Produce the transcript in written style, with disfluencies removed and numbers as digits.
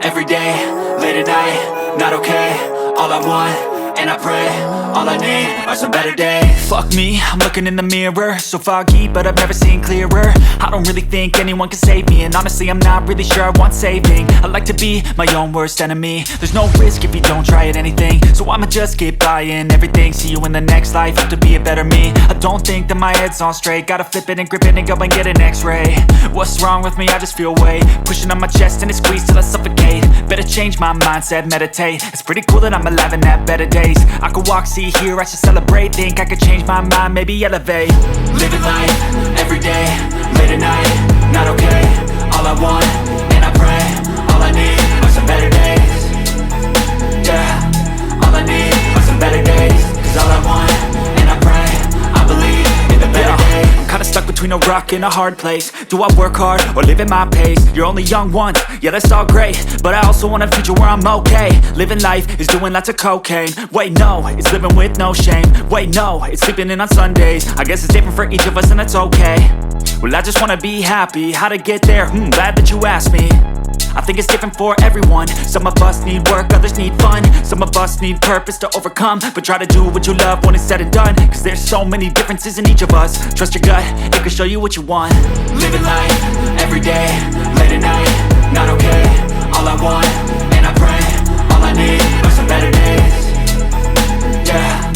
every day, late at night, not okay. All I want, and I pray, all I need are some better days. Fuck me, I'm looking in the mirror, so foggy, but I've never seen clearer. I don't really think anyone can save me, and honestly I'm not really sure I want saving. I like to be my own worst enemy. There's no risk if you don't try at anything, so I'ma just keep buying everything. See you in the next life, have to be a better me. I don't think that my head's on straight, gotta flip it and grip it and go and get an x-ray. What's wrong with me? I just feel weight pushing on my chest and it squeezes till I suffocate. Better change my mindset, meditate. It's pretty cool that I'm alive and have better days. I could walk, see, hear, I should celebrate. Think I could change my mind, maybe elevate. Living life, every day, late at night, not okay. All I want, and I pray, all I need are some better days. Yeah, all I need are some better days. Cause all I want, and I pray, I believe in the better days. I'm kinda stuck between a rock and a hard place. Do I work hard or live at my pace? You're only young once, yeah that's all great, but I also want a future where I'm okay. Living life is doing lots of cocaine. Wait no, it's living with no shame. Wait no, it's sleeping in on Sundays. I guess it's different for each of us and that's okay. Well I just wanna be happy, how to get there? Glad that you asked me. I think it's different for everyone. Some of us need work, others need fun. Some of us need purpose to overcome. But try to do what you love when it's said and done. Cause there's so many differences in each of us. Trust your gut, it can show you what you want. Living life, every day, late at night, not okay. All I want, and I pray, all I need are some better days. Yeah.